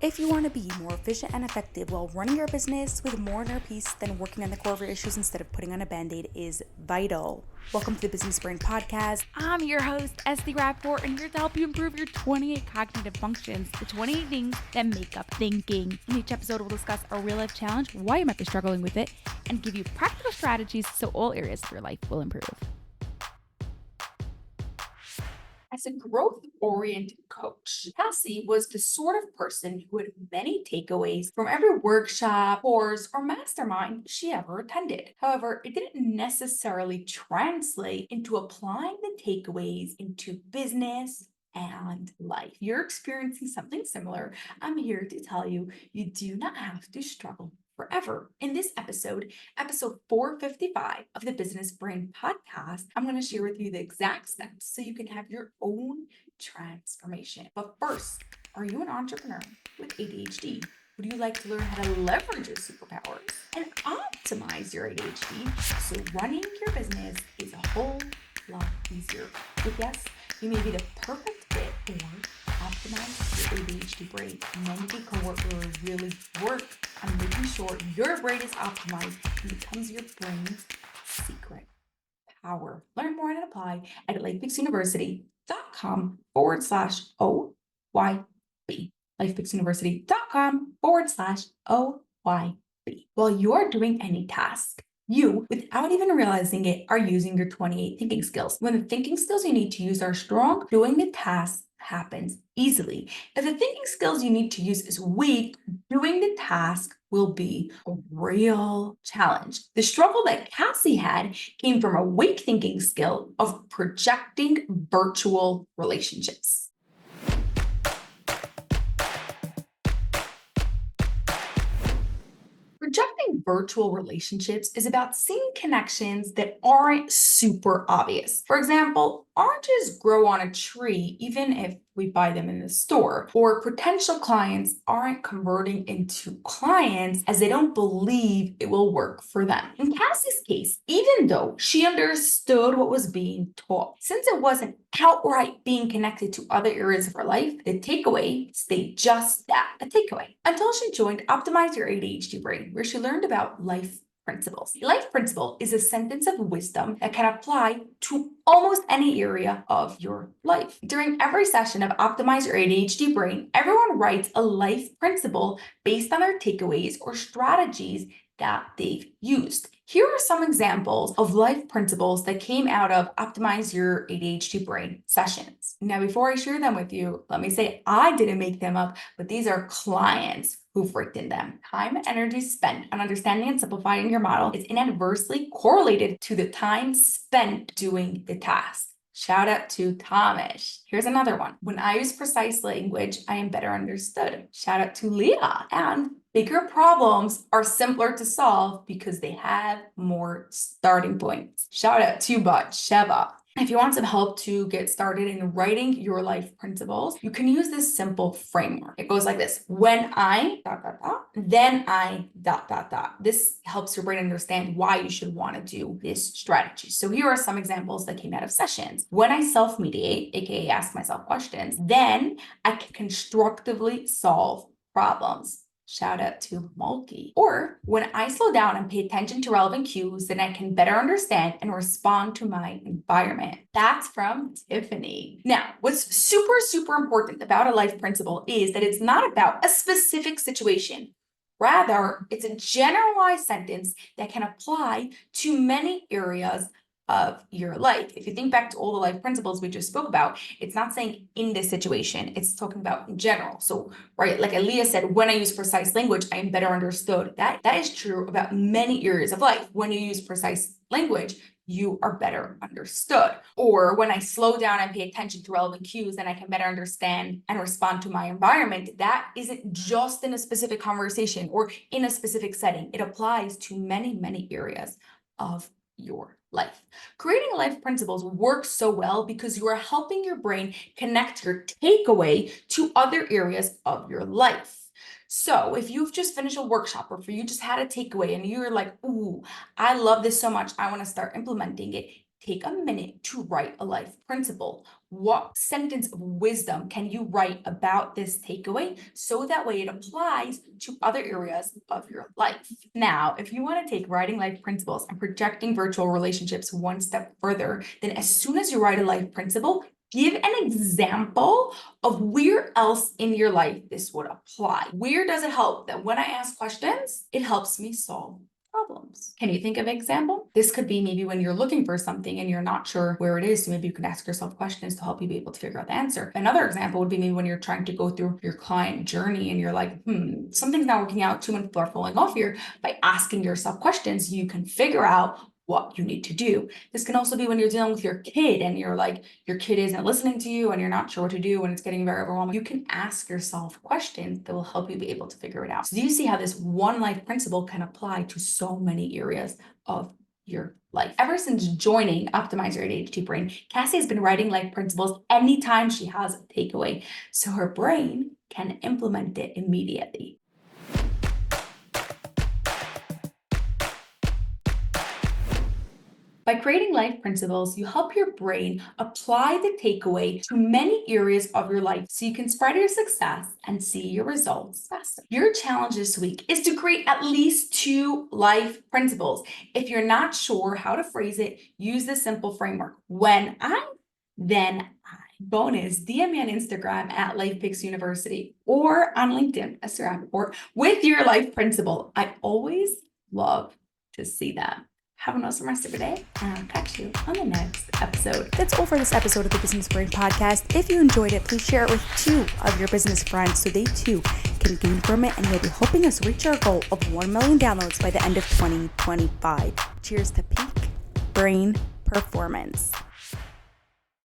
If you want to be more efficient and effective while running your business with more inner peace, then working on the core of your issues instead of putting on a band-aid is vital. Welcome to the Business Brain Podcast. I'm your host, Esty Rapport, and here to help you improve your 28 cognitive functions, the 28 things that make up thinking. In each episode, we'll discuss a real-life challenge, why you might be struggling with it, and give you practical strategies so all areas of your life will improve. As a growth-oriented coach, Cassie was the sort of person who had many takeaways from every workshop, course, or mastermind she ever attended. However, it didn't necessarily translate into applying the takeaways into business and life. If you're experiencing something similar, I'm here to tell you, you do not have to struggle forever. In this episode 455 of the Business Brain Podcast, I'm going to share with you the exact steps so you can have your own transformation. But first, are you an entrepreneur with ADHD? Would you like to learn how to leverage your superpowers and optimize your ADHD so running your business is a whole lot easier? If yes, you may be the perfect fit for optimize your ADHD brain. Many coworkers really work on making sure your brain is optimized and becomes your brain's secret power. Learn more and apply at lifefixuniversity.com/OYB. lifefixuniversity.com/OYB. While you're doing any task, you, without even realizing it, are using your 28 thinking skills. When the thinking skills you need to use are strong, doing the task happens easily. If the thinking skills you need to use is weak, doing the task will be a real challenge. The struggle that Cassie had came from a weak thinking skill of projecting virtual relationships. Projecting virtual relationships is about seeing connections that aren't super obvious. For example, oranges grow on a tree even if we buy them in the store, or potential clients aren't converting into clients as they don't believe it will work for them. In Cassie's case, even though she understood what was being taught, since it wasn't outright being connected to other areas of her life, the takeaway stayed just that, a takeaway, until she joined Optimize Your ADHD Brain, where she learned about life principles. A life principle is a sentence of wisdom that can apply to almost any area of your life. During every session of Optimize Your ADHD Brain, everyone writes a life principle based on their takeaways or strategies that they've used. Here are some examples of life principles that came out of Optimize Your ADHD Brain sessions. Now, before I share them with you, let me say I didn't make them up, but these are clients who've written them. Time and energy spent on understanding and simplifying your model is inadversely correlated to the time spent doing the task. Shout out to Thomas. Here's another one. When I use precise language, I am better understood. Shout out to Leah. And bigger problems are simpler to solve because they have more starting points. Shout out to Batsheva. If you want some help to get started in writing your life principles, you can use this simple framework. It goes like this: when I ... then I ... This helps your brain understand why you should want to do this strategy. So here are some examples that came out of sessions. When I self-mediate, aka ask myself questions, then I can constructively solve problems. Shout out to Mulkey. Or when I slow down and pay attention to relevant cues, then I can better understand and respond to my environment. That's from Tiffany. Now, what's super important about a life principle is that it's not about a specific situation. Rather, it's a generalized sentence that can apply to many areas of your life. If you think back to all the life principles we just spoke about, it's not saying in this situation, it's talking about in general. So, right, like Aaliyah said, when I use precise language, I am better understood. That is true about many areas of life. When you use precise language, you are better understood. Or when I slow down and pay attention to relevant cues, then I can better understand and respond to my environment. That isn't just in a specific conversation or in a specific setting. It applies to many areas of your life. Creating life principles works so well because you are helping your brain connect your takeaway to other areas of your life. So if you've just finished a workshop or if you just had a takeaway and you're like, ooh, I love this so much, I want to start implementing it, take a minute to write a life principle. What sentence of wisdom can you write about this takeaway so that way it applies to other areas of your life? Now, if you want to take writing life principles and projecting virtual relationships one step further, then as soon as you write a life principle, give an example of where else in your life this would apply. Where does it help that when I ask questions, it helps me solve problems? Can you think of an example? This could be maybe when you're looking for something and you're not sure where it is. So maybe you can ask yourself questions to help you be able to figure out the answer. Another example would be maybe when you're trying to go through your client journey and you're like, something's not working out, too many people are falling off here. By asking yourself questions, you can figure out what you need to do. This can also be when you're dealing with your kid and you're like, your kid isn't listening to you and you're not sure what to do and it's getting very overwhelming. You can ask yourself questions that will help you be able to figure it out. So do you see how this one life principle can apply to so many areas of your life? Ever since joining Optimize Your ADHD Brain, Cassie has been writing life principles anytime she has a takeaway, so her brain can implement it immediately. By creating life principles, you help your brain apply the takeaway to many areas of your life so you can spread your success and see your results faster. Your challenge this week is to create at least 2 life principles. If you're not sure how to phrase it, use this simple framework. When I, then I. Bonus, DM me on Instagram at LifePix University or on LinkedIn as Sarah Rappaport with your life principle. I always love to see them. Have an awesome rest of your day, and I'll catch you on the next episode. That's all for this episode of the Business Brain Podcast. If you enjoyed it, please share it with 2 of your business friends so they too can gain from it, and you'll be helping us reach our goal of 1 million downloads by the end of 2025. Cheers to peak brain performance.